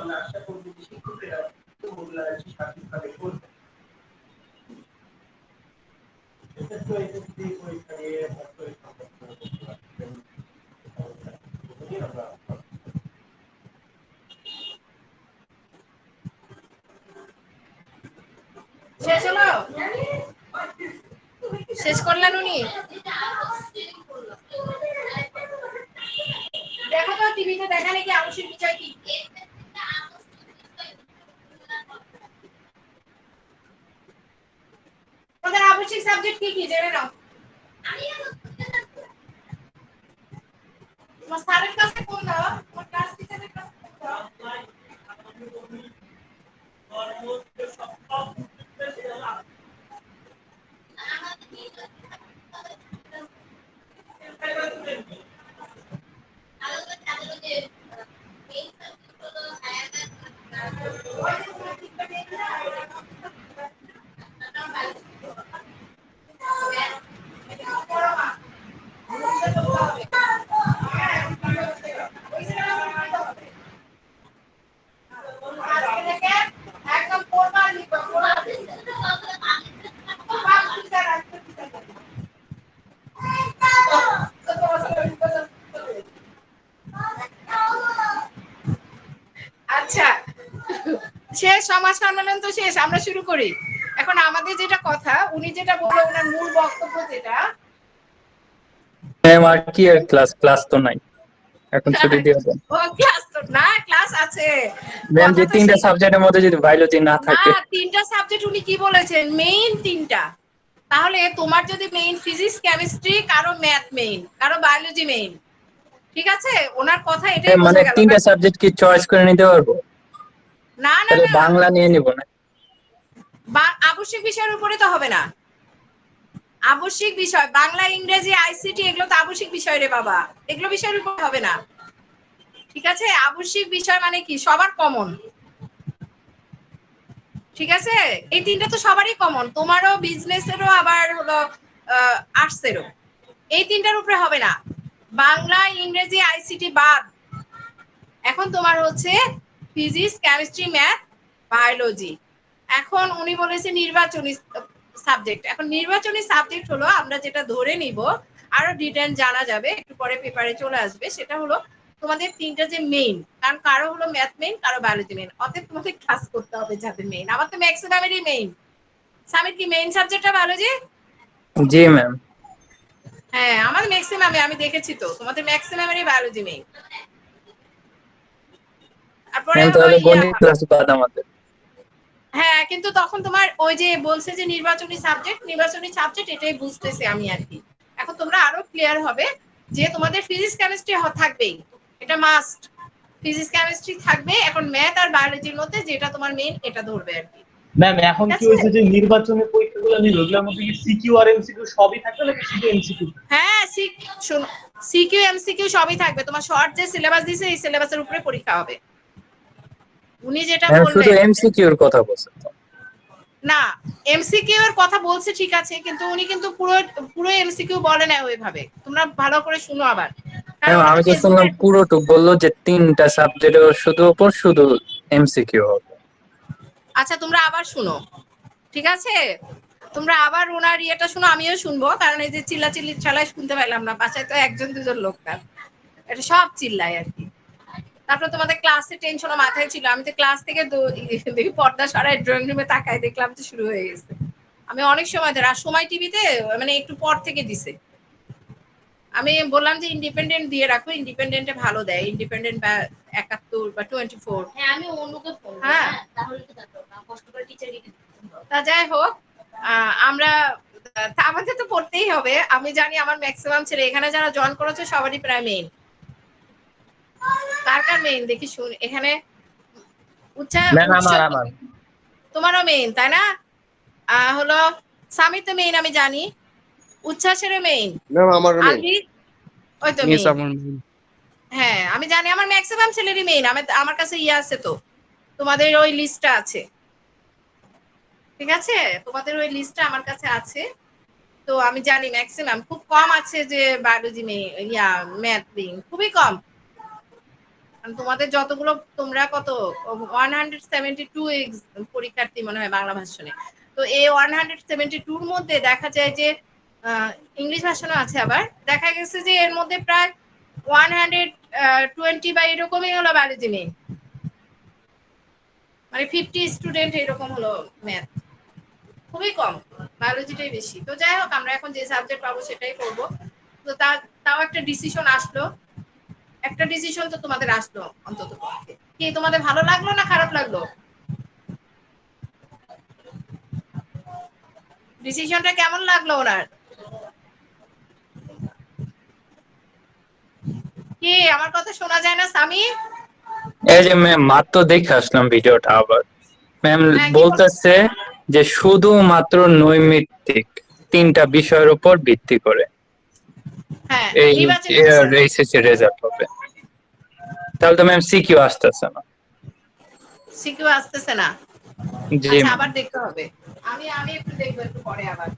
আমি আশা করব যে শিক্ষকেরা সঠিকভাবে করবে। এক্ষেত্রে এসএসসি পরীক্ষা নিয়ে অবশ্যই শেষ হলো? শেষ করলেন উনি? দেখো তো টিভিতে দেখা নাকি আবশ্যিক বিষয় কি? তোমাদের আবশ্যিক সাবজেক্ট কি কি জেনে নাও। তোমার স্যারের কাছে ফোন দাও, তোমার ক্লাস টিচারের কাছে ফোন দাও। একদম পড়বা লিখবা পড়া আচ্ছা, শেষ সমাজ সম্মেলন তো শেষ, আমরা শুরু করি। এখন আমাদের যেটা কথা, উনি যেটা বললো ওনার মূল বক্তব্য যেটা, ম্যাম আর কি আর ক্লাস তো নাই, এখন ছুটি দিয়ে দেন। ও ক্লাস তো না, ক্লাস আছে। ম্যাম কথা যে তো তিনটা সাবজেক্টের মধ্যে যদি বায়োলজি না না, থাকে। তিনটা সাবজেক্ট উনি কি বলেছেন, মেইন তিনটা। তাহলে তোমার যদি মেইন ফিজিক্স কেমিস্ট্রি, কারো ম্যাথ মেইন, কারো বায়োলজি মেইন, ঠিক আছে, ওনার কথা এটাই মানে বোঝা গেল। তিনটা সাবজেক্ট কি চয়েস করে নিতে পারবো? না না তাহলে না, বাংলা নিয়ে নিব না? আবশ্যিক বিষয়ের উপরে তো হবে না। আবশ্যিক বিষয় বাংলা, ইংরেজি, আইসিটি এগুলো তো আবশ্যিক বিষয় রে বাবা, এগুলো বিষয়ের উপর হবে না। ঠিক আছে, আবশ্যিক বিষয় মানে কি সবার কমন। ঠিক আছে, এই তিনটা তো সবারই কমন, তোমারও, বিজনেসেরও, আবার হলো আর্টসেরও। এই তিনটার উপরে হবে না। বাংলা, ইংরেজি, আইসিটি বাদ। এখন তোমার হচ্ছে ফিজিক্স, কেমিস্ট্রি, ম্যাথ, বায়োলজি। এখন উনি বলেছে নির্বাচনী সাবজেক্ট। এখন নির্বাচনী সাবজেক্ট হলো আমরা যেটা ধরে নিব, আরো ডিটেইল জানা যাবে একটু পরে, পেপারে চলে আসবে, সেটা হলো তোমাদের তিনটা যে মেইন, কারণ কারো হলো ম্যাথ মেইন, কারো বায়োলজি মেইন, অতএব তোমাদের ক্লাস করতে হবে যাদের মেইন। আমার তো ম্যাক্সিমামেরই মেইন। সামির কি মেইন সাবজেক্টটা বায়োলজি? জি ম্যাম। হ্যাঁ, আমার ম্যাক্সিমামে, আমি দেখেছি তো তোমাদের ম্যাক্সিমামেরই বায়োলজি মেইন। তারপরে ম্যাম হলো তাহলে ইয়া, গণিত ক্লাস বাদ আমাদের। হ্যাঁ কিন্তু তখন তোমার ওই যে বলছে যে নির্বাচনী সাবজেক্ট এটাই বুঝতেছি আমি আর কি। এখন তোমরা আরো ক্লিয়ার হবে যে তোমাদের ফিজিক্স কেমিস্ট্রি থাকবেই, এটা মাস্ট। ফিজিক্স কেমিস্ট্রি থাকবে। এখন ম্যাথ আর বায়োলজির মধ্যে যেটা তোমার মেইন এটা ধরবে আর কি। ম্যাম এখন কি হয়েছে যে নির্বাচনের পরীক্ষাগুলো নিল, ওগুলোর মধ্যে কি সিকিউ আর এমসিকিউ সবই থাকবে নাকি শুধু এমসিকিউ? হ্যাঁ, শোনো, সিকিউ এমসিকিউ সবই থাকবে। তোমার শর্ট যে সিলেবাস দিয়েছে এই সিলেবাসের উপরে পরীক্ষা হবে। উনি যেটা ম্যাম শুধু বললেন, এমসিকিউ এর কথা বলছেন তো? না, এমসিকিউ এর কথা বলছে ঠিক আছে, কিন্তু উনি কিন্তু পুরো পুরো এমসিকিউ বলে না ওইভাবে। তোমরা ভালো করে শুনো আবার, কারণ ম্যাম ওটা তো আমি তো শুনলাম ফেসবুকে। পুরোটুক বললো যে তিনটা সাবজেক্টের শুধু এমসিকিউ হবে। আচ্ছা তোমরা আবার শুনো, ঠিক আছে, তোমরা আবার ওনার ইয়েটা শুনো, আমিও শুনবো, কারণ এই যে চিল্লাচিল্লি ছাড়াই শুনতে পাইলাম না, বাসায় তো একজন দুজন লোক না, এটা সব চিল্লায় আর কি। তারপর তোমাদের ক্লাসে টেনশনও মাথায় ছিল, আমি তো ক্লাস থেকে দেখি পর্দা সরাই ড্রয়িং রুমে তাকায় দেখলাম যে শুরু হয়ে গেছে। আমি অনেক সময় ধরে, আর সময় টিভিতে মানে একটু পর থেকে দিছে। আমি বললাম যে ইন্ডিপেন্ডেন্ট দিয়ে রাখো, ইন্ডিপেন্ডেন্টে ভালো দেয়, ইন্ডিপেন্ডেন্ট বা ৭১ বা 24। হ্যাঁ আমি অন্যকে ফোন, হ্যাঁ তাহলে তো কষ্ট করে টিচারই। তা যাই হোক, আমরা আমাদের তো পড়তেই হবে। আমি জানি আমার ম্যাক্সিমাম ছেলে এখানে যারা জয়েন করেছে সবারই প্রায় মেইন। কার কার মেইন দেখি শুন এখানে। ম্যাম উৎস আমার তোমারও মেইন তাই না? হলো সামির তো মেইন আমি জানি, উচ্ছ্বাসের মেইন, ম্যাম আমারও মেইন। আলভি ওই তো ইয়েস মেইন। আমার হ্যাঁ আমি জানি আমার ম্যাক্সিমাম ছেলেরই মেইন। আমার কাছে ইয়ে আছে তো, তোমাদের ওই লিস্টটা আছে, ঠিক আছে, তোমাদের ওই লিস্টটা আমার কাছে আছে। তো আমি জানি ম্যাক্সিমাম, খুব কম আছে যে বায়োলজি মেইন, ইয়া ম্যাথ মেইন, খুবই কম। কারণ তোমাদের যতগুলো, তোমরা কত 172 পরীক্ষার্থী মনে হয় বাংলা ভার্সনে। তো এই 172 মধ্যে দেখা যায় যে ইংলিশ ভার্সনও আছে, আবার দেখা গেছে যে এর মধ্যে প্রায় 120 বা এরকমই হলো বায়োলজি নেই, মানে 50 স্টুডেন্ট এরকম হলো ম্যাথ, খুবই কম, বায়োলজিটাই বেশি। তো যাই হোক, আমরা এখন যে সাবজেক্ট পাবো সেটাই করবো। তো তাও একটা ডিসিশন আসলো, একটা ডিসিশন তো তোমাদের আসলো অন্তত পক্ষে। কি তোমাদের ভালো লাগলো না খারাপ লাগলো? ডিসিশনটা কেমন লাগলো ওনার? কি আমার কথা শোনা যায় না সামি? এই যে ম্যাম মাত্র দেখে আসলাম ভিডিওটা আবার। ম্যাম হ্যাঁ, কি বলতেছে? বলতেছে যে শুধুমাত্র নৈমিত্তিক 3টা বিষয়ের উপর ভিত্তি করে হ্যাঁ, এই নির্বাচনী বিষয়। এইচএসসি রেজাল্ট হবে। তাহলে তো ম্যাম সিকিউ আসতেছে না। সিকিউ আসতেছে না? জি আচ্ছা, ম্যাম। আবার দেখতে হবে। আমি আমি একটু দেখবো একটু পরে আবার।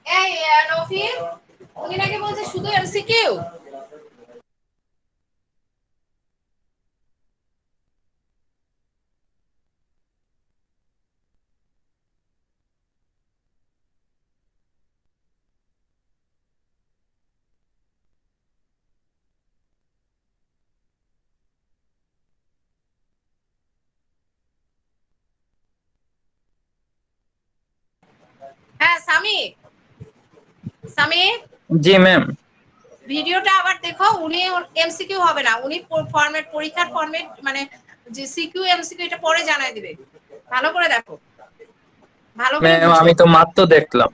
এই নফিল, উনি নাকি বলছে শুধু এমসিকিউ। হ্যাঁ সামি, সামি জি ম্যাম। ভিডিওটা আবার দেখো। উনি এমসিকিউ হবে না, উনি ফরম্যাট, পরীক্ষার ফরম্যাট মানে যে সিকিউ এমসিকিউ এটা পরে জানাই দিবে। ভালো করে দেখো, ভালো করে ম্যাম বুঝো। আমি তো মাত্র দেখলাম।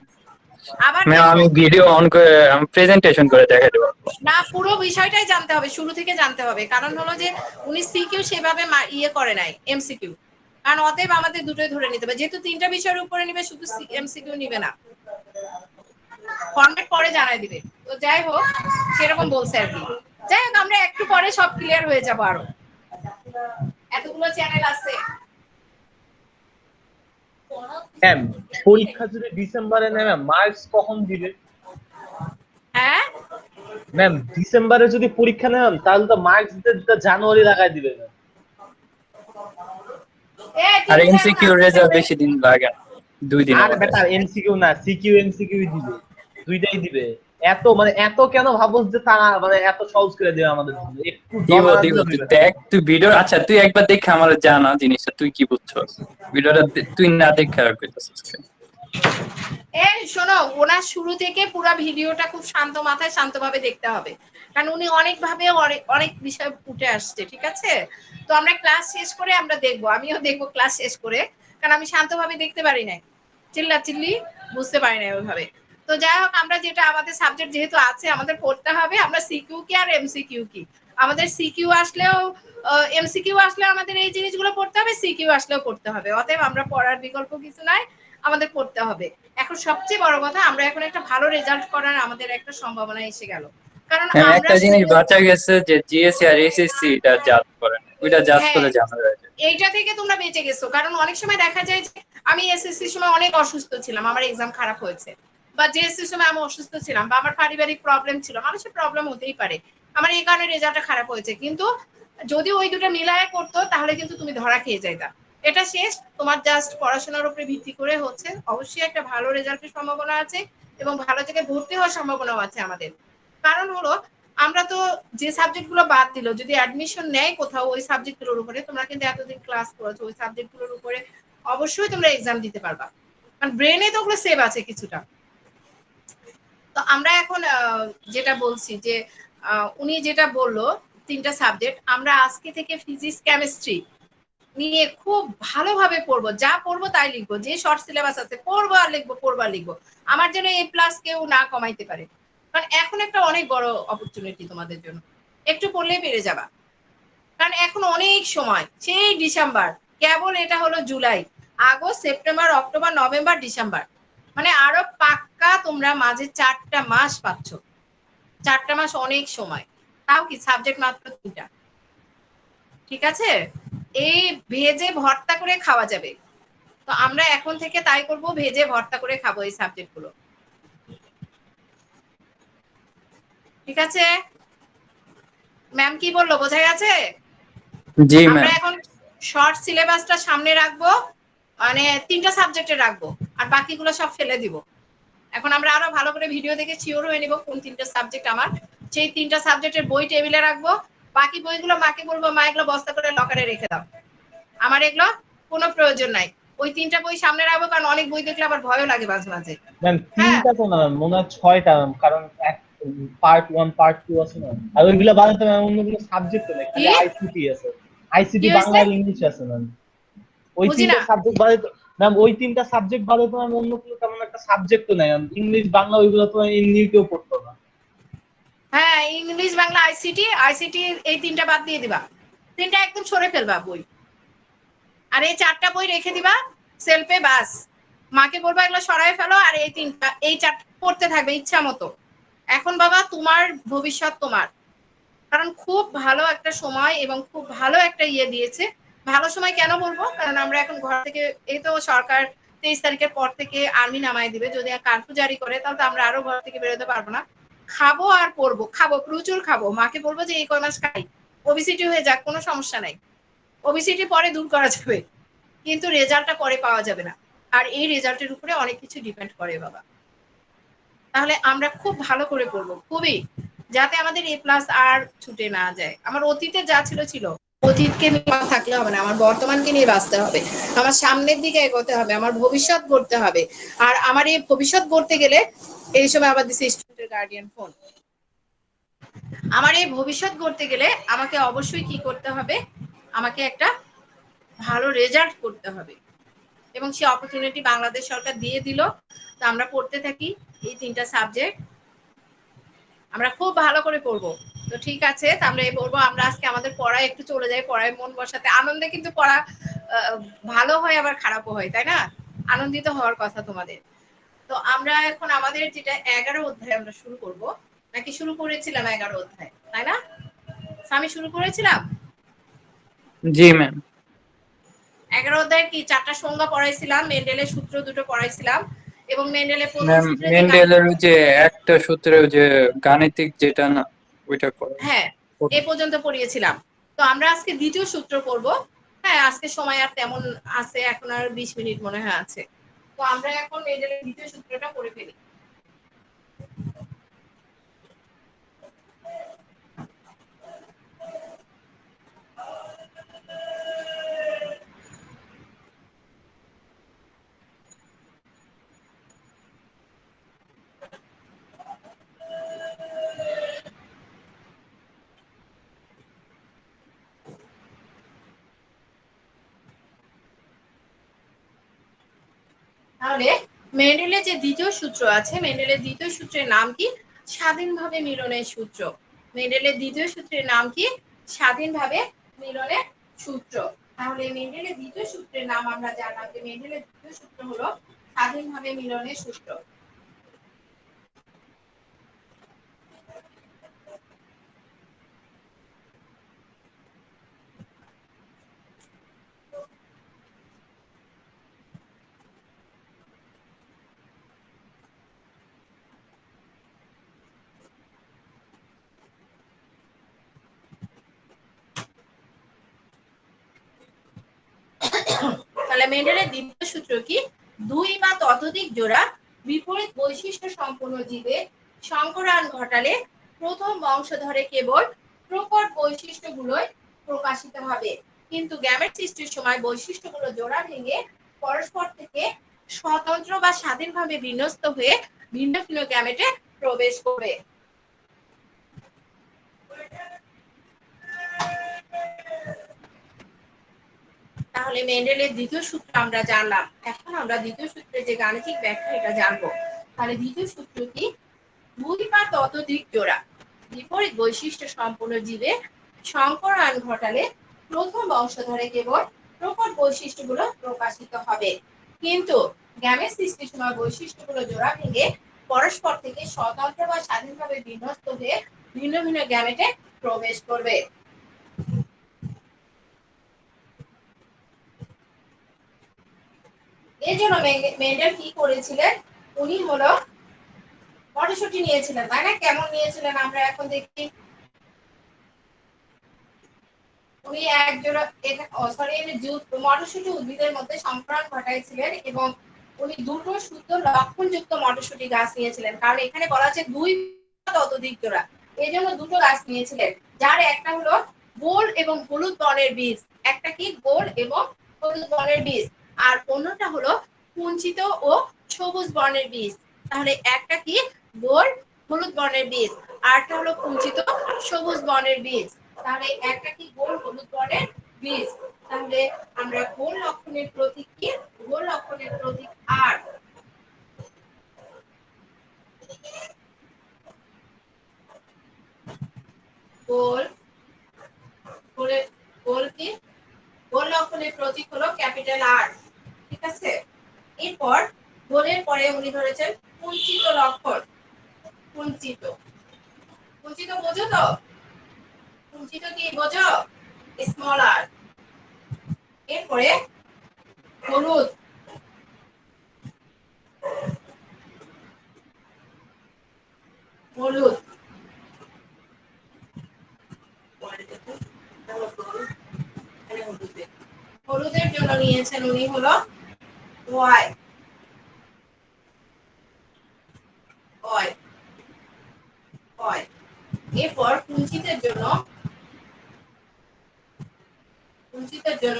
আবার ম্যাম দেখো। আমি ভিডিও অন করে আমি প্রেজেন্টেশন করে দেখাতে পারবো। না, পুরো বিষয়টাই জানতে হবে, শুরু থেকে জানতে হবে। কারণ হলো যে উনি সিকিউ সেভাবে ইয়ে করে নাই, এমসিকিউ। কারণ অতএব আমাদের দুটোই ধরে নিতে হবে, যেহেতু 3টা বিষয়ের উপরে নিবে, শুধু এমসিকিউ নিবে না, ফরম্যাট পরে জানাই দিবে। তো যাই হোক, সেরকম বলছে আর কি। যাই হোক, আমরা একটু পরে সব ক্লিয়ার হয়ে যাবো। আরো এতগুলো চ্যানেল আছে। ম্যাম পরীক্ষা যদি ডিসেম্বরে নেয় ম্যাম, মার্কস কখন দিবে? হ্যাঁ, ম্যাম ডিসেম্বরে যদি পরীক্ষা নেয় ম্যাম, তাহলে তো মার্কস দিতে দিতে জানুয়ারি লাগাই দিবে ম্যাম। আর টিভি চালাও না এমসিকিউ আস্তে রেজাল্ট আস্তে। বেশি দিন লাগে না, 2 দিনের আর মধ্যে। বেটার এমসিকিউ না, সিকিউ এমসিকিউ দিবে, দুইটাই দিবে। এত মানে এত কেন ভাবছ যে তারা মানে এত সহজ করে দেবে আমাদের জন্য? একটু দিব জমা না দিব দিলে তুই হইবে না। দেখ, তুই ভিডিও, আচ্ছা তুই একবার দেখে আমার জানা জিনিসটা তুই কি বুঝছস। ভিডিওটা তুই না দেখে আর কইতাছিস কেন? এই শোনো, ওনার শুরু থেকে পুরো ভিডিওটা খুব শান্ত মাথায় শান্তভাবে দেখতে হবে। কারণ উনি অনেকভাবে অনেক বিষয় উঠে আসছে, ঠিক আছে? তো আমরা ক্লাস শেষ করে আমরা দেখবো, আমিও দেখবো ক্লাস শেষ করে। কারণ আমি শান্তভাবে দেখতে পারি নাই, চিল্লা চিল্লি বুঝতে পারি না ওইভাবে। তো যাই হোক, আমরা যেটা আমাদের সাবজেক্ট যেহেতু আছে, আমাদের পড়তে হবে। আমরা সিকিউ কি আর এমসিকিউ কি, আমাদের সিকিউ আসলেও এমসিকিউ আসলে আমাদের এই জিনিসগুলো পড়তে হবে, সিকিউ আসলেও পড়তে হবে। অতএব আমরা পড়ার বিকল্প কিছু নাই, আমাদের পড়তে হবে। এখন সবচেয়ে বড় কথা, আমরা এখন একটা ভালো রেজাল্ট করার আমাদের একটা সম্ভাবনা এসে গেল। কারণ আমরা একটা জিনিস শুধু বাঁচা গেছে যে জিএসসি আর এসএসসি এটা জাজ করে না, ওইটা জাজ হ্যাঁ, করলে ঝামেলা হয়ে যায়। এইটা থেকে তোমরা বেঁচে গেছো। কারণ অনেক সময় দেখা যায় যে আমি এসএসসির সময় অনেক অসুস্থ ছিলাম, আমার এক্সাম খারাপ হয়েছে, বা জেএসসির সময় আমি অসুস্থ ছিলাম, বা আমার পারিবারিক প্রবলেম ছিল, মানুষের প্রবলেম হতেই পারে, আমার এই কারণে রেজাল্টটা খারাপ হয়েছে। কিন্তু যদি ওই দুটো মিলায় করতো তাহলে কিন্তু তুমি ধরা খেয়ে যাইতা। এটা শেষ, তোমার জাস্ট পড়াশোনার উপরে ভিত্তি করে হচ্ছে। অবশ্যই একটা ভালো রেজাল্টের সম্ভাবনা আছে এবং ভালো জায়গায় ভর্তি হওয়ার সম্ভাবনাও আছে আমাদের। কারণ হলো, আমরা তো যে সাবজেক্ট গুলো বাদ দিল, যদি অ্যাডমিশন নেয় কোথাও ওই সাবজেক্ট গুলোর উপরে, তোমরা কিন্তু এতদিন ক্লাস করেছো ওই সাবজেক্ট গুলোর উপরে, অবশ্যই তোমরা এক্সাম দিতে পারবা। কারণ ব্রেনে তো ওগুলো সেভ আছে কিছুটা। তো আমরা এখন যেটা বলছি যে উনি যেটা বললো 3টা সাবজেক্ট, আমরা আজকে থেকে ফিজিক্স কেমিস্ট্রি নিয়ে খুব ভালোভাবে পড়বো। যা পড়বো তাই লিখবো, যে শর্ট সিলেবাস আছে পড়বো আর লিখবো, পড়বো আর লিখবো। আমার যেন এ প্লাস কেউ না কমাইতে পারে। কারণ এখন একটা অনেক বড় অপরচুনিটি তোমাদের জন্য, একটু পড়লেই পেরে যাবা। কারণ এখন অনেক সময়, সেই ডিসেম্বর, কেবল এটা হলো July, August, September, October, November, December, মানে আরো পাক্কা তোমরা মাঝে 4টা মাস পাচ্ছ। 4টা মাস অনেক সময়, তাও কি সাবজেক্ট মাত্র 3টা, ঠিক আছে? এই ভেজে ভর্তা করে খাওয়া যাবে। তো আমরা এখন থেকে তাই করব, ভেজে ভর্তা করে খাবো এই সাবজেক্ট গুলো, ঠিক আছে? ম্যাম কি বললো বোঝা গেছে? জি আমরা ম্যাম। এখন শর্ট সিলেবাসটা সামনে রাখবো, মানে 3টা সাবজেক্টে রাখবো, আর বাকিগুলো সব ফেলে দিব। এখন আমরা আরো ভালো করে ভিডিও দেখে শিওর হয়ে নিব কোন 3টা সাবজেক্ট আমার, সেই 3টা সাবজেক্টের বই টেবিলে রাখবো। বাকি বইগুলো মাকে বলবো মা এগুলো বস্তা করে লকারে রেখে দাও, আমার এগুলো কোনো প্রয়োজন নাই। ওই 3টা বই সামনে রাখবো, কারণ অনেক বই দেখলে আবার ভয়ও লাগে মাঝে মাঝে। ম্যাম হ্যাঁ 3টা তো না ম্যাম, মনে হয় 6টা ম্যাম, কারণ পার্ট 1 পার্ট 2 আছে না, আর ওইগুলো বাদে তো ম্যাম অন্য কোনো সাবজেক্ট নেই, কি খালি আইসিটি আছে, কি আইসিটি বাংলা হয়েছে আর ইংলিশ আছে ম্যাম। ওই বুঝি 3টা না। সাবজেক্ট বাদে তো ম্যাম, ওই 3টা সাবজেক্ট বাদে তো ম্যাম অন্য কোনো তেমন একটা সাবজেক্ট তো নাই ম্যাম। ইংলিশ বাংলা ওইগুলো তো এমনি কেউ পড়তো না। হ্যাঁ ইংলিশ বাংলা আইসিটি, আইসিটি এই 3টা বাদ দিয়ে দিবা, 3টা একদম সরে ফেলবা বই, আর এই 4টা বই রেখে দিবা সেলফে। বাস মাকে বলবা এগুলো সরাই ফেলো, আর এই 3টা এই 4টা পড়তে থাকবে ইচ্ছা মতো। এখন বাবা তোমার ভবিষ্যৎ তোমার, কারণ খুব ভালো একটা সময় এবং খুব ভালো একটা ইয়ে দিয়েছে। ভালো সময় কেন বলবো, কারণ আমরা এখন ঘর থেকে, এই তো সরকার 23 তারিখের পর থেকে আর্মি নামায় দিবে, যদি কার্ফিউ জারি করে তাহলে তো আমরা আরো ঘর থেকে বেরোতে পারবো না। খাবো আর পড়বো, খাবো প্রচুর খাবো, মাকে বলবো যে এই কয় মাস খাই, ওবিসিটি হয়ে যাক কোনো সমস্যা নাই, ওবিসিটি পরে দূর করা যাবে, কিন্তু রেজাল্টটা পরে পাওয়া যাবে না। আর এই রেজাল্টের উপরে অনেক কিছু ডিপেন্ড করে বাবা। তাহলে আমরা খুব ভালো করে পড়বো, খুবই, যাতে আমাদের এ প্লাস আর ছুটে না যায়। আমার অতীতে যা ছিল ছিল, অতীতকে নিয়ে থাকলে হবে না, আমার বর্তমানকে নিয়ে বাঁচতে হবে, আমার সামনের দিকে এগোতে হবে, আমার ভবিষ্যৎ গড়তে হবে। আর আমার এই ভবিষ্যৎ গড়তে গেলে, এই সময় আবার দিছে স্টুডেন্টের গার্ডিয়ান ফোন, আমার এই ভবিষ্যৎ গড়তে গেলে আমাকে অবশ্যই কি করতে হবে, আমাকে একটা ভালো রেজাল্ট করতে হবে, এবং সে অপরচুনিটি বাংলাদেশ সরকার দিয়ে দিল। তো আমরা পড়তে থাকি এই 3টা সাবজেক্ট, আমরা খুব ভালো করে পড়বো। তো ঠিক আছে, তো আমরা এই পড়বো। আমরা আজকে আমাদের পড়ায় একটু চলে যাই, পড়ায় মন বসাতে, আনন্দে কিন্তু পড়া ভালো হয় আবার খারাপও হয়, তাই না? আনন্দিত হওয়ার কথা তোমাদের। তো আমরা এখন আমাদের যেটা 11 অধ্যায় আমরা শুরু করব, নাকি শুরু করেছিলাম 11 অধ্যায়, তাই না? আমি শুরু করেছিলাম জি ম্যাম। 11 অধ্যায় কি 4টা সংজ্ঞা পড়াইছিলাম, মেন্ডেলের সূত্র দুটো পড়াইছিলাম, এবং মেন্ডেলের প্রথম ম্যাম সূত্রে যে মেন্ডেলের গাণিতিক, যে একটা সূত্রে যে গাণিতিক যেটা না, ওইটা করে। হ্যাঁ এ পর্যন্ত পড়িয়েছিলাম। তো আমরা আজকে দ্বিতীয় সূত্র পড়ব। হ্যাঁ আজকে সময় আর তেমন আছে, এখন আর 20 মিনিট মনে হয় আছে। তো আমরা এখন মেন্ডেলের দ্বিতীয় সূত্রটা পড়ে ফেলি। তাহলে মেন্ডেলের যে দ্বিতীয় সূত্র আছে, মেন্ডেলের দ্বিতীয় সূত্রের নাম কি? স্বাধীনভাবে মিলনের সূত্র। মেন্ডেলের দ্বিতীয় সূত্রের নাম কি? স্বাধীনভাবে মিলনের সূত্র। তাহলে মেন্ডেলের দ্বিতীয় সূত্রের নাম আমরা জানলাম যে মেন্ডেলের দ্বিতীয় সূত্র হলো স্বাধীনভাবে মিলনের সূত্র। তাহলে মেন্ডেলের দ্বিতীয় সূত্র কি? দুই বা ততোধিক জোড়া বিপরীত বৈশিষ্ট্য সম্পন্ন জীবে সংকরায়ন ঘটালে প্রথম বংশধরে কেবল প্রকট বৈশিষ্ট্যগুলোই প্রকাশিত হবে, কিন্তু গ্যামেট সৃষ্টির সময় বৈশিষ্ট্যগুলো জোড়া ভেঙে পরস্পর থেকে স্বতন্ত্র বা স্বাধীনভাবে বিন্যস্ত হয়ে ভিন্ন ভিন্ন গ্যামেটে প্রবেশ করবে। তাহলে মেন্ডেলের দ্বিতীয় সূত্র আমরা জানলাম, এখন আমরা দ্বিতীয় সূত্রের যে গাণিতিক ব্যাখ্যা এটা জানবো। তাহলে দ্বিতীয় সূত্র কি? দুই বা ততোধিক জোড়া বিপরীত বৈশিষ্ট্য সম্পন্ন জীবে সংকরায়ন ঘটালে প্রথম বংশধরে কেবল প্রকট বৈশিষ্ট্যগুলো প্রকাশিত হবে, কিন্তু গ্যামেট সৃষ্টির সময় বৈশিষ্ট্যগুলো জোড়া ভেঙে পরস্পর থেকে স্বতন্ত্র বা স্বাধীনভাবে বিন্যস্ত হয়ে ভিন্ন ভিন্ন গ্যামেটে প্রবেশ করবে। এই জন্য মেন্ডেল কি করেছিলেন? উনি হলো মটরশুঁটি নিয়েছিলেন, তাই না? কেমন নিয়েছিলেন আমরা এখন দেখি। উনি একজোড়া সরি মটরশুঁটি উদ্ভিদের মধ্যে সম্প্রসারণ ঘটাইছিলেন এবং উনি দুটো শুদ্ধ লক্ষণযুক্ত মটরশুঁটি গাছ নিয়েছিলেন, কারণ এখানে বলা আছে 2 বা ততোধিক জোড়া, এই জন্য দুটো গাছ নিয়েছিলেন, যার একটা হলো গোল এবং হলুদ বর্ণের বীজ, একটা কি গোল এবং হলুদ বর্ণের বীজ, আর অন্যটা হলো কুঞ্চিত ও সবুজ বর্ণের বীজ। তাহলে একটা কি গোল হলুদ বর্ণের বীজ, আরটা হলো কুঞ্চিত সবুজ বর্ণের বীজ। তাহলে একটা কি গোল হলুদ বর্ণের বীজ। তাহলে আমরা গোল লক্ষণের প্রতীক কি? গোল লক্ষণের প্রতীক আর। গোল গোল কি? গোল লক্ষণের প্রতীক হলো ক্যাপিটাল আর। ঠিক আছে, এরপর গোলের পরে উনি ধরেছেন কুঞ্চিত লক্ষণ। কুঞ্চিত কুঞ্চিত বোঝো তো? কুঞ্চিত কি বোঝো? স্মল আর। এরপরে হলুদ, হলুদ হলুদের জন্য নিয়েছেন উনি হলো ওয়াই। Y Y. এরপর কুঞ্চিতের জন্য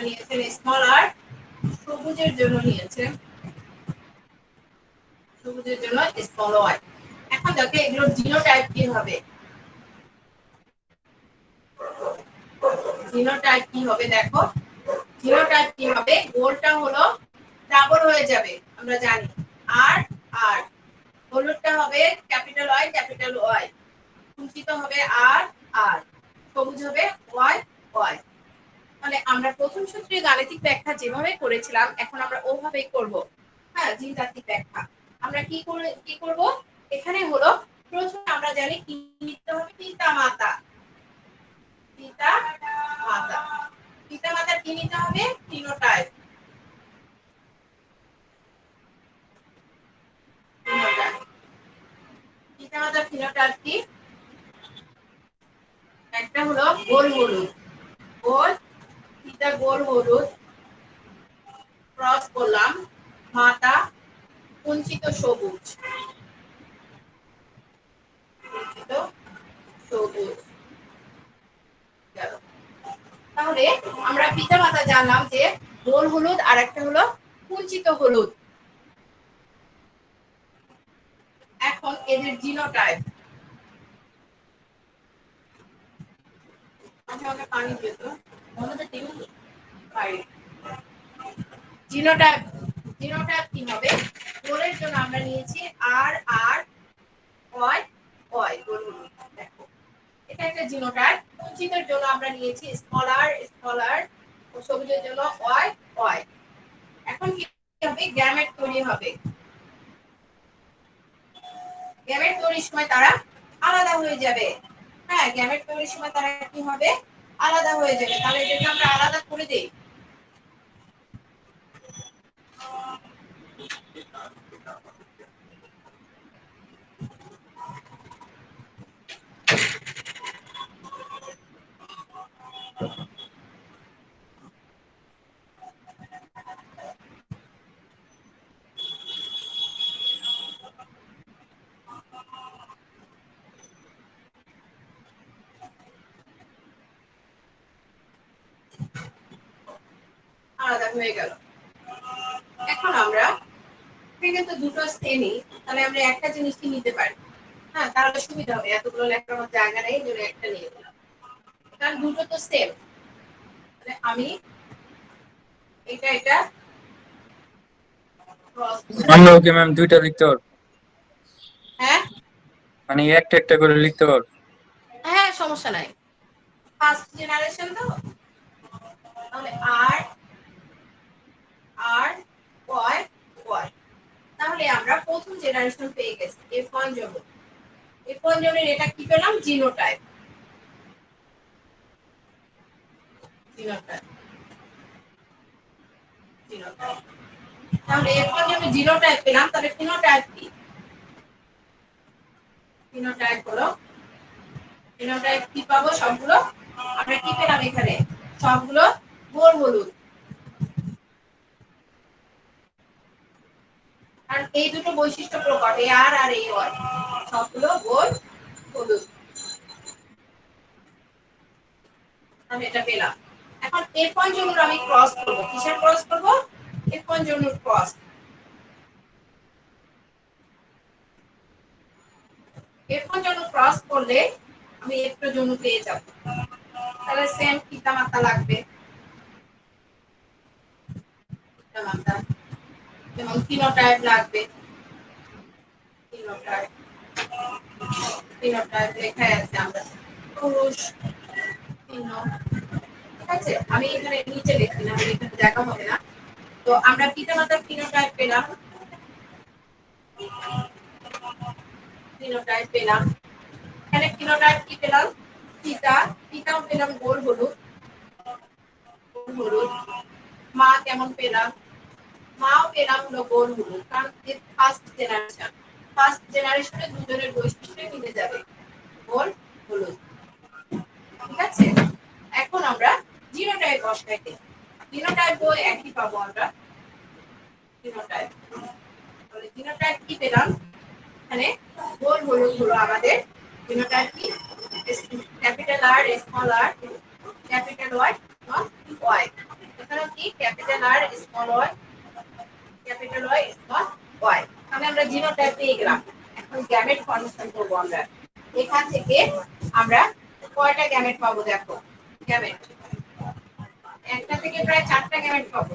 নিয়েছেন স্মল আর। সবুজের জন্য নিয়েছেন স্মল ওয়াই। এখন দেখো এগুলোর জিনোটাইপ কি হবে। জিনোটাইপ কি হবে দেখো, জিনোটাইপ কি হবে, গোলটা হলো ডাবল হয়ে যাবে আমরা জানি, আর আর হলুদটা হবে ক্যাপিটাল ওয়াই ক্যাপিটাল ওয়াই, কুঞ্চিত হবে আর আর, সবুজ হবে ওয়াই ওয়াই। মানে আমরা প্রথম সূত্রে গাণিতিক ব্যাখ্যা যেভাবে করেছিলাম এখন আমরা ওভাবেই করব। হ্যাঁ, জিনতাত্ত্বিক ব্যাখ্যা আমরা কি করব, এখানে হলো প্রথমে আমরা জানি কি লিখতে হবে, পিতা মাতা। পিতা মাতা, পিতা মাতার কি নিতে হবে, ফিনোটাইপ। পিতা মাতার ফিনোটাইপ কি? একটা হলো গোল হলুদ, গোল পিতা গোল হলুদ, ক্রস করলাম, মাতা কুঞ্চিত সবুজ, কুঞ্চিত সবুজ গেল। তাহলে আমরা পিতা মাতা জানলাম যে গোল হলুদ আর একটা হলো কুঞ্চিত হলুদ। এখন এদের জিনোটাইপ, আমাকে পানি দিও তো, আমাদের টেবিল পাই। জিনোটাইপ, জিনোটাইপ কি হবে, গোলের জন্য আমরা নিয়েছি আর আর ওয়াই ওয়াই, গোল হলুদ দেখো এটা একটা জিনোটাইপ। কুঞ্চিতের জন্য আমরা নিয়েছি স্মল আর, ও সবুজের জন্য ওয়াই ওয়াই। এখন কি হবে, গ্যামেট তৈরি হবে, গ্যামেট তৈরির সময় তারা আলাদা হয়ে যাবে। হ্যাঁ, গ্যামেট তৈরির সময় তারা কি হবে, আলাদা হয়ে যাবে। তাহলে এটাকে আমরা আলাদা করে দেই। আলাদা হয়ে গেল। এখন আমরা কিন্তু দুটো শ্রেণী, তাহলে আমরা একটা জিনিসই নিতে পারি। হ্যাঁ, তাহলে সুবিধা হবে, এতগুলো লেখার আমার জায়গা নেই, জন্য একটা নিয়ে নিলাম, কারণ দুটো তো সেম। তাহলে আমি এটা এটা ক্রস করলাম। আমরা ওকে ম্যাম দুইটা লিখতে পারবো, হ্যাঁ মানে একটা একটা করে লিখতে পারবো। হ্যাঁ, সমস্যা নাই, ফার্স্ট জেনারেশন তো। তাহলে আর আর ওয়াই ওয়াই। তাহলে আমরা প্রথম জেনারেশন পেয়ে গেছি F1 জন্য। F1 জনের এটা কি পেলাম, জিনোটাইপ। Genotype genotype. তাহলে F1 জনের জিনোটাইপ পেলাম, তাহলে ফিনোটাইপ কি? ফিনোটাইপ হলো, ফিনোটাইপ কি পাবো সবগুলো, আমরা কি পেলাম এখানে, সবগুলো গোল হলুদ। আর এই দুটো বৈশিষ্ট্য প্রকট, এ আর এই ওয়াই, সবগুলো গোল হলুদ। আমি এটা পেলাম। এখন F1 জন্য আমি ক্রস করব, কিসের ক্রস করব? F1 জন্য ক্রস। F1 জন্য ক্রস করলে আমি F2 জন্য পেয়ে যাব। তাহলে সেম পিতা মাতা লাগবে, পিতা মাতা এবং ফিনোটাইপ লাগবে। ফিনোটাইপ, ফিনোটাইপ লেখাই আছে আমরা পুরুষ ফিনো, ঠিক আছে? আমি এখানে নিচে লিখি না, এখানে জায়গা হবে না। তো আমরা পিতা মাতার ফিনোটাইপ পেলাম, ফিনোটাইপ পেলাম। এখানে ফিনোটাইপ কি পেলাম? পিতা, পিতাও পেলাম গোল হলুদ, গোল হলুদ। মা কেমন পেলাম? মাও পেলাম হলো গোল হলুদ, কারণ ফার্স্ট জেনারেশন, ফার্স্ট জেনারেশনে দুজনের বৈশিষ্ট্য মিলে যাবে, গোল হলুদ, ঠিক আছে? এখন আমরা জিনোটাইপ বসাইতে, জিনোটাইপ বই একই পাবো আমরা। জিনোটাইপ, তাহলে জিনোটাইপ কি পেলাম? এখানে গোল হলুদ হলো আমাদের জিনোটাইপ কি? Capital R, small R, capital Y, small Y. এখানে কি? Capital R, small Y, capital Y, small Y. তাহলে আমরা জিনোটাইপ পেয়ে গেলাম। এখন গ্যামেট ফর্মেশন করব আমরা। এখান থেকে আমরা কয়টা গ্যামেট পাবো দেখো। গ্যামেট একটা থেকে প্রায় 4টা গ্যামেট পাবো।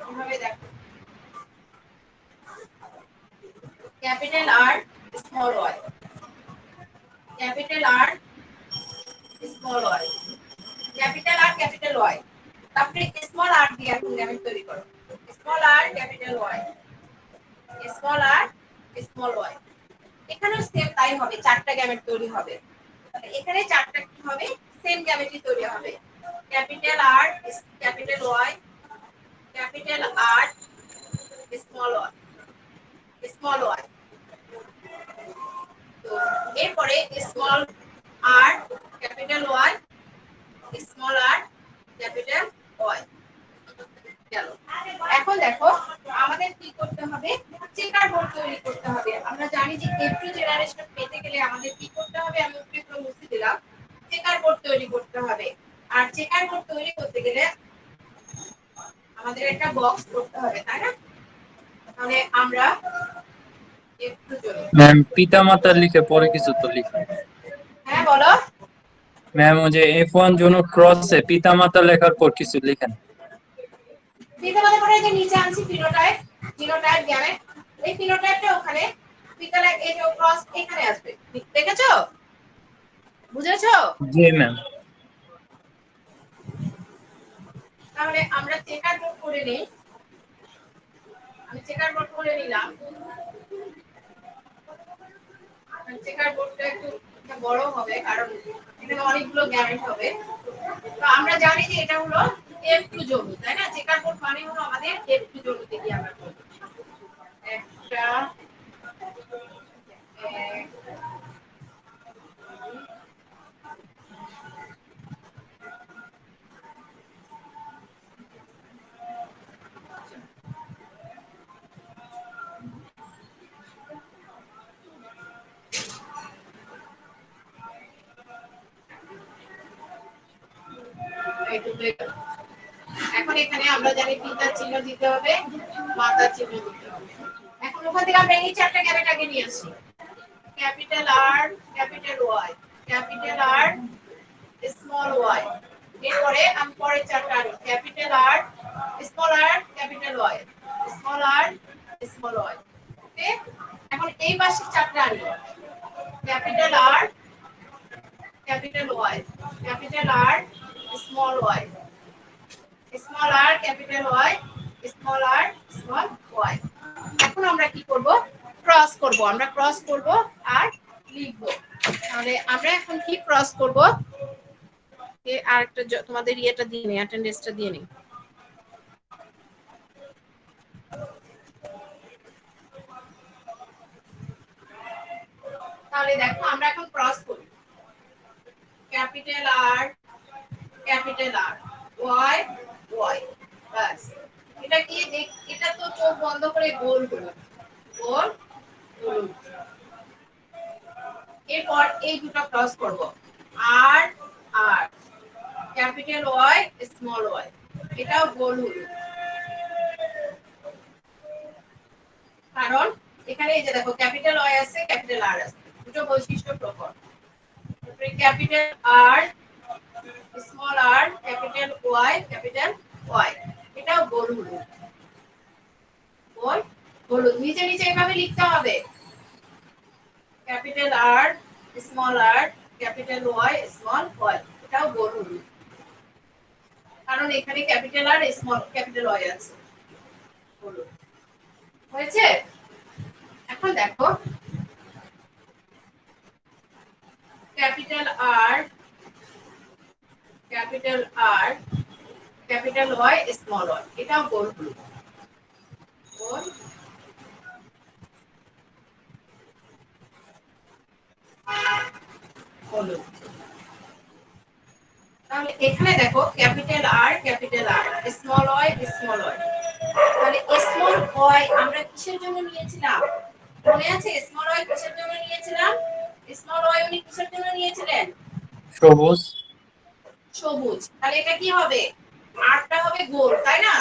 কিভাবে দেখো, capital R, small Y, capital R, small Y, capital R, capital Y. তারপরে স্মল আর দিয়ে এখন গ্যামেট তৈরি করো। Small R, capital Y, small R, small Y. এখানেও সেম তাই হবে, 4টা গ্যামেট তৈরি হবে। এখানে 4টা কি হবে? সেম গ্যামেটই তৈরি হবে। Capital R, capital Y, capital R, small Y, small Y. তো এরপরে small R, capital Y, small R, capital Y. গেল। এখন দেখো আমাদের কি করতে হবে? চেকার বোর্ড তৈরি করতে হবে। আমরা জানি যে এভরি জেনারেশন পেতে গেলে আমাদের কি করতে হবে? আমি একটু মুছে দিলাম। চেকার বোর্ড তৈরি করতে হবে। আর চেকার বোর্ড তৈরি করতে গেলে আমাদের একটা বক্স করতে হবে, তাই না? তাহলে আমরা একটু জন্য, ম্যাম পিতা মাতা লিখে পরে কিছু তো লিখেন। হ্যাঁ বলো। ম্যাম ওই যে F1 জন্য ক্রসে পিতা মাতা লেখার পর কিছু লিখেন। পিতা মাতা পরে যে নিচে আনছি ফিনোটাইপ, জিনোটাইপ গ্যামেট, এই ফিনোটাইপটা ওখানে, পিতা এই যে ক্রস এখানে আসবে। দেখেছো? বুঝেছো? জি ম্যাম। তাহলে আমরা চেকার বোর্ড করে নেই। আমি চেকার বোর্ড করে নিলাম। চেকার বোর্ডটা একটু বড় হবে কারণ এখানে অনেকগুলো গ্যামেট হবে। তো আমরা জানি যে এটা হলো F2 জমি, তাই না? চেকার বোর্ড মানে হলো আমাদের F2 জমিতে কি আমরা করব। একটা এখন এখানে আমরা জানি পিতার চিহ্ন দিতে হবে, মাতার চিহ্ন দিতে হবে। এখন ওখান থেকে আমরা এই 4টা গ্যামেট আগে নিয়ে আসি। Capital R, capital Y, capital R, small Y. এরপরে আমি পরের 4টা আনি। Capital R, small R, capital Y, small R, small Y. Okay? এখন এই পাশে 4টা আনি। Capital R, capital Y, capital R, small Y, small R, capital Y, small R, small Y. এখন আমরা কি করব? ক্রস করব। আমরা ক্রস করব আর লিখব। তাহলে আমরা এখন কি ক্রস করব? আরেকটা তোমাদের ইয়েটা দিয়ে নেই, অ্যাটেন্ডেন্সটা দিয়ে নেই। তাহলে দেখো আমরা এখন ক্রস করি। Capital R, capital R, Y Y বাস। এটা কি এটা তো চোখ বন্ধ করে গোল হলো, গোল হলুদ। এরপর এই দুটো ক্রস করব, আর আর ক্যাপিটাল ওয়াই স্মল ওয়াই, এটাও গোল হলুদ। কারণ এখানে এই যে দেখো ক্যাপিটাল ওয়াই আছে, ক্যাপিটাল আর আছে, দুটো বৈশিষ্ট্য প্রকট। Capital R small R, capital Y, এটাও গোল হলুদ, গোল হলুদ। নিচে নিচে এভাবে লিখতে হবে, capital R small R, capital Y small Y, এটাও গোল হলুদ। কারণ এখানে capital R small capital Y আছে, হলুদ হয়েছে। এখন দেখো capital R, capital R, capital Y small Y, এটাও গোল হলুদ, গোল হলুদ। তাহলে এখানে দেখো capital R, capital R, small Y small Y. তাহলে স্মল ওয়াই আমরা কিসের জন্য নিয়েছিলাম মনে আছে? স্মল ওয়াই কিসের জন্য নিয়েছিলাম? স্মল ওয়াই উনি কিসের জন্য নিয়েছিলেন? সবুজ। সবুজ। তাহলে এটা কি হবে? আরটা হবে গোল, তাই না?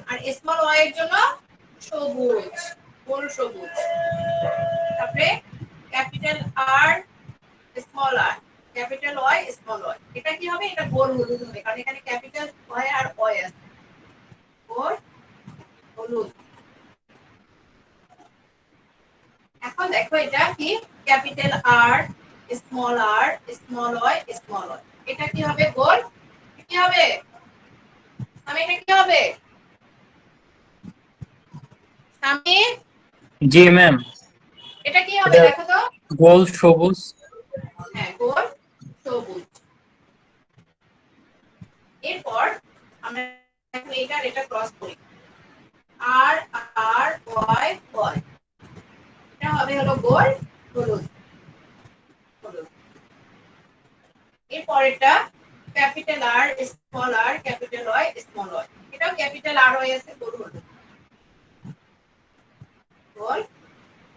আর স্মল ওয়াই এর জন্য সবুজ, গোল সবুজ। তারপরে capital R small R, capital Y small Y, এটা কি হবে? এটা গোল হলুদ হবে, কারণ এখানে ক্যাপিটাল ওয়াই আর ওয়াই আছে, গোল হলুদ। এখন দেখো এটা কি? Capital R small R, small Y small Y, এটা কি হবে? গোল। কি হবে? আমি এটা কি হবে? আমি জি ম্যাম। এটা কি হবে এটা দেখো তো? গোল সবুজ। হ্যাঁ, গোল সবুজ। এরপর আমরা এটা ক্রস করি, আর আর ওয়াই ওয়াই, এটা হবে হলো গোল হলুদ, হলুদ। এরপর এটা capital R small R, capital Y small Y, এটাও ক্যাপিটাল আর ওয়াই আছে, গোল হলুদ, গোল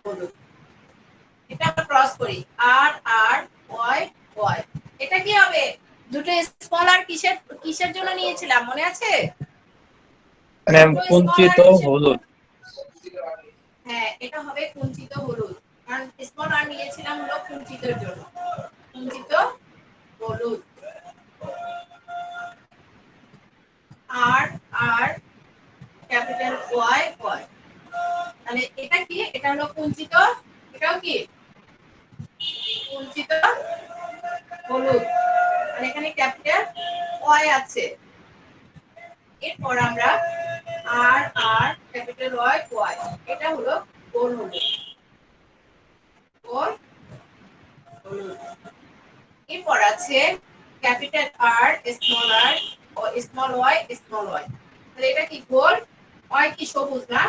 হলুদ। এটা আমরা ক্রস করি, আর আর ওয়াই ওয়াই, এটা কি হবে? দুটো স্মল আর কিসের কিসের জন্য নিয়েছিলাম মনে আছে? ম্যাম দুটো স্মল কুঞ্চিত আর কিসের? হলুদ। হ্যাঁ, এটা হবে কুঞ্চিত হলুদ, কারণ স্মল আর নিয়েছিলাম হলো কুঞ্চিতের জন্য, কুঞ্চিত হলুদ। আর আর ক্যাপিটাল ওয়াই ওয়াই, তাহলে এটা কি? এটা হলো কুঞ্চিত, এটাও কি কুঞ্চিত হলুদ, আর এখানে ক্যাপিটাল ওয়াই আছে। এরপর আমরা আর আর ক্যাপিটাল ওয়াই ওয়াই, এটা হলো গোল হলুদ, গোল হলুদ। এরপর আছে ক্যাপিটাল আর স্মল আর, ও স্মল ওয়াই স্মল ওয়াই, তাহলে এটা কি? গোল। ওয়াই কি সবুজ না?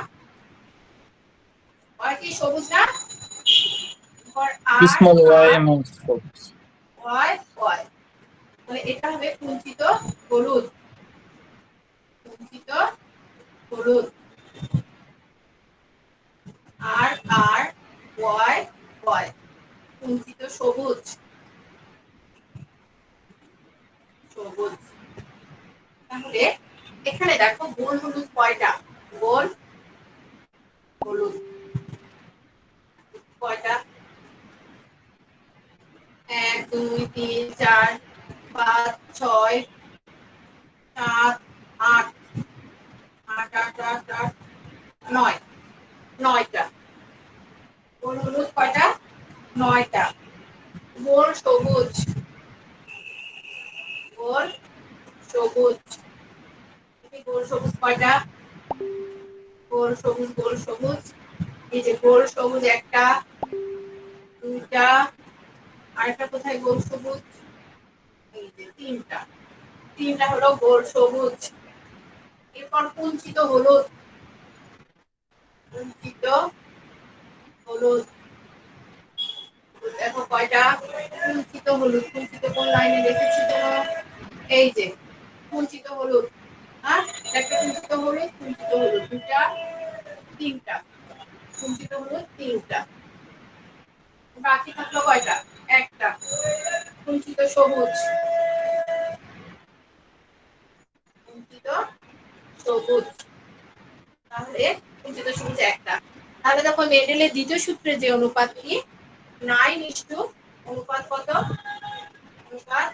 ওয়াই কি সবুজ না? এরপর আর স্মল ওয়াই আর এবং সবুজ। ওয়াই ওয়াই, তাহলে এটা হবে কুঞ্চিত হলুদ, কুঞ্চিত হলুদ। আর আর ওয়াই ওয়াই, কুঞ্চিত সবুজ, সবুজ। তাহলে এখানে দেখো গোল হলুদ কয়টা? গোল হলুদ কয়টা? 1 2 3 4 5 6 7 8, 8 8 8 8 9, 9টা। গোল হলুদ কয়টা? 9টা। গোল সবুজ, গোল সবুজ, গোল সবুজ কয়টা? গোল সবুজ, গোল সবুজ, এই যে গোল সবুজ একটা, দুইটা, আরেকটা কোথায় গোল সবুজ? এই যে তিনটা, তিনটা হলো গোল সবুজ। এরপর কুঞ্চিত হলুদ, কুঞ্চিত হলুদ, দেখো কয়টা? কুঞ্চিত হলুদ, কুঞ্চিত কোন লাইনে লিখেছি যেন? এই যে কুঞ্চিত হলুদ, হ্যাঁ একটা কুঞ্চিত হলুদ, কুঞ্চিত হলুদ দুটা, তিনটা কুঞ্চিত হলুদ, তিনটা। বাকি থাকলো কয়টা? একটা কুঞ্চিত সবুজ, কুঞ্চিত সবুজ, তাহলে কুঞ্চিত সবুজ একটা। তাহলে দেখো মেডেলের দ্বিতীয় সূত্রে যে অনুপাত কি 9:2 অনুপাত কত? অনুপাত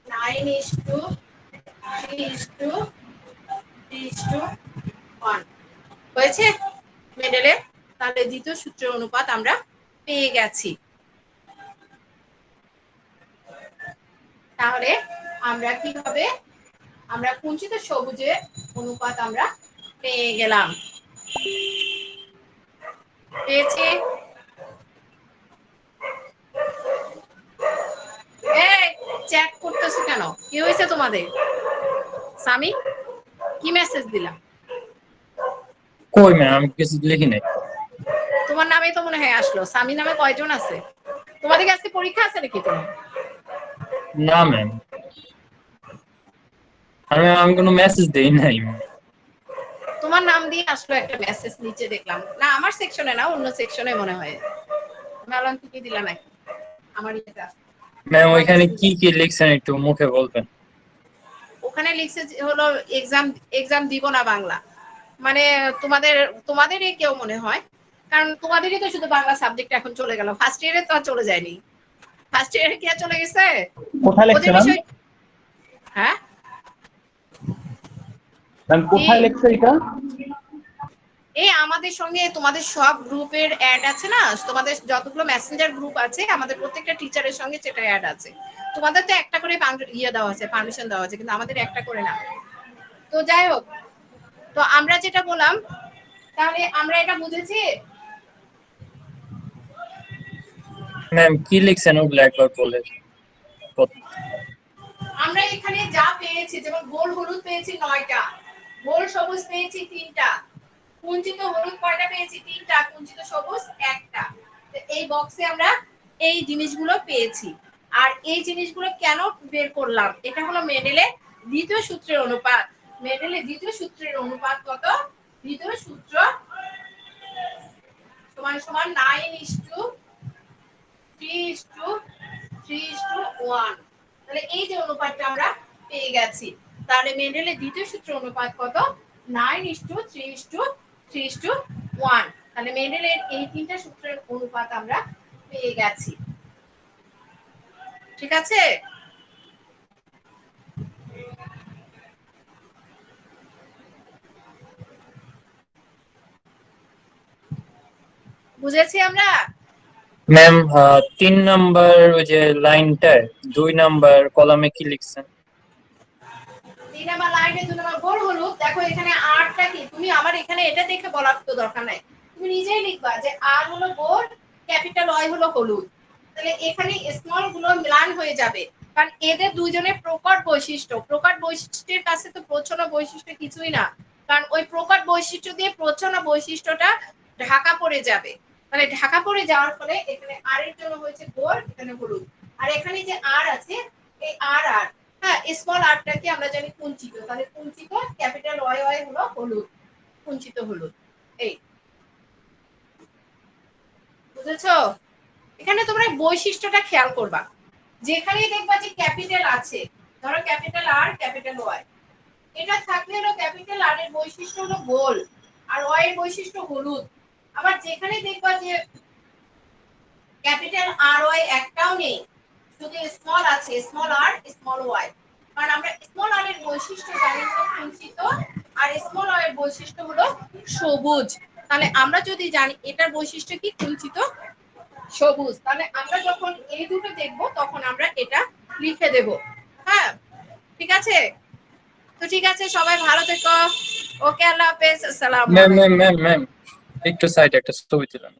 9:3:1 হয়েছে মেডেলের। তাহলে দ্বিতীয় সূত্রের অনুপাত আমরা পেয়ে গেছি। তাহলে আমরা কিভাবে আমরা কুঞ্চিত সবুজের অনুপাত আমরা পেয়ে গেলাম। পেয়েছি? এই চ্যাট করতেছো কেন? কি হয়েছে তোমাদের? সামি কি মেসেজ দিলাম? কই ম্যাম, আমি কিছু লিখি নাই। তোমার নামেই তো মনে হয় আসলো। সামি নামে কয়জন আছে? তোমাদের আজকে পরীক্ষা আছে নাকি তোমার? না ম্যাম, আমি কোনো মেসেজ দেই নাই। তোমার নাম দিয়ে আসলো একটা মেসেজ, নিচে দেখলাম। না আমার সেকশনে না, অন্য সেকশনে মনে হয়। মেলান কি দিলা নাকি? আমার এটা ম্যাম আমার ওইখানে কাছে কি কি লিখছেন একটু মুখে বলবেন। ওখানে লিখছে হলো এক্সাম দিব না বাংলা। মানে তোমাদেরই কেউ মনে হয়, কারণ তোমাদেরই তো শুধু বাংলা সাবজেক্ট এখন চলে গেল, ফার্স্ট ইয়ারে তো আর চলে যায়নি। ফার্স্ট ইয়ারে কি আর চলে গেছে? কোথায় লিখছে ওদের ম্যাম? বিষয় হ্যাঁ ম্যাম কি কোথায় লিখছে এটা? এই আমাদের সঙ্গে তোমাদের সব গ্রুপের অ্যাড আছে না, তোমাদের যতগুলো মেসেঞ্জার গ্রুপ আছে আমাদের প্রত্যেকটা টিচারের সঙ্গে সেটা অ্যাড আছে। তোমাদের তো একটা করে ইয়ে দেওয়া আছে, পারমিশন দেওয়া আছে, কিন্তু আমাদের একটা করে না। তো যাই হোক, তো আমরা যেটা বললাম, তাহলে আমরা এটা বুঝেছি। ম্যাম কি লিখছেন ওগুলো একবার বলে। আমরা এখানে যা পেয়েছি, যেমন গোল হলুদ পেয়েছি 9টা, গোল সবুজ পেয়েছি 3টা, কুঞ্চিত হলুদ কয়টা পেয়েছি? 3টা, কুঞ্চিত সবুজ একটা। তো এই বক্সে আমরা এই জিনিসগুলো পেয়েছি। আর এই জিনিসগুলো কেন বের করলাম? এটা হলো মেডেলের দ্বিতীয় সূত্রের অনুপাত। মেডেলের দ্বিতীয় সূত্রের অনুপাত কত? দ্বিতীয় সূত্র সমান সমান 9:3:1। তাহলে এই যে অনুপাতটা আমরা পেয়ে গেছি। তাহলে মেন্ডেলের দ্বিতীয় সূত্র অনুপাত কত? 9:3:1। তাহলে মেন্ডেলের এই তিনটা সূত্রের অনুপাত আমরা পেয়ে গেছি। ঠিক আছে? বুঝেছি আমরা? ম্যাম 3 নাম্বার ওই যে লাইনটায় 2 নাম্বার কলামে কি লিখছেন? 3 নাম্বার লাইনে 2 নাম্বার গোল হলুদ। দেখো এখানে আরটা কি, তুমি আমার এখানে এটা দেখে বলার তো দরকার নাই, তুমি নিজেই লিখবা যে আর হলো গোল, ক্যাপিটাল ওয়াই হলো হলুদ। তাহলে এখানে স্মল গুলো মিলান হয়ে যাবে, কারণ এদের দুইজনের প্রকট বৈশিষ্ট্য। প্রকট বৈশিষ্ট্যের কাছে তো প্রচ্ছন্ন বৈশিষ্ট্য কিছুই না, কারণ ওই প্রকট বৈশিষ্ট্য দিয়ে প্রচ্ছন্ন বৈশিষ্ট্যটা ঢাকা পড়ে যাবে। মানে ঢাকা পড়ে যাওয়ার ফলে এখানে আর এর জন্য হয়েছে গোল, এখানে হলুদ। আর এখানে যে আর আছে, এই আর আর হ্যাঁ স্মল আরটাকে আমরা জানি কুঞ্চিত, তাহলে কুঞ্চিত ক্যাপিটাল ওয়াই ওয়াই হলো হলুদ, কুঞ্চিত হলুদ। এই বুঝেছো? এখানে তোমরা বৈশিষ্ট্যটা খেয়াল করবা, যেখানেই দেখবা যে ক্যাপিটাল আছে, ধরো ক্যাপিটাল আর ক্যাপিটাল ওয়াই, এটা থাকলে হলো ক্যাপিটাল আর এর বৈশিষ্ট্য হলো গোল, আর ওয়াই এর বৈশিষ্ট্য হলুদ। আবার যেখানেই দেখবা যে ক্যাপিটাল আর ওয়াই একটাও নেই, শুধু স্মল আছে, স্মল আর স্মল ওয়াই, কারণ আমরা স্মল আর এর বৈশিষ্ট্য জানি হলো কুঞ্চিত, আর স্মল ওয়াই এর বৈশিষ্ট্য হলো সবুজ। তাহলে আমরা যদি জানি এটার বৈশিষ্ট্য কি কুঞ্চিত সবুজ, তাহলে আমরা যখন এই দুটো দেখব তখন আমরা এটা লিখে দেব। হ্যাঁ ঠিক আছে? তো ঠিক আছে, সবাই ভালো থেকো। ওকে, আল্লাহ হাফেজ, আসসালামু ম্যাম ম্যাম আলাইকুম। ম্যাম ম্যাম একটু সাইড একটা ছবি তুলেন।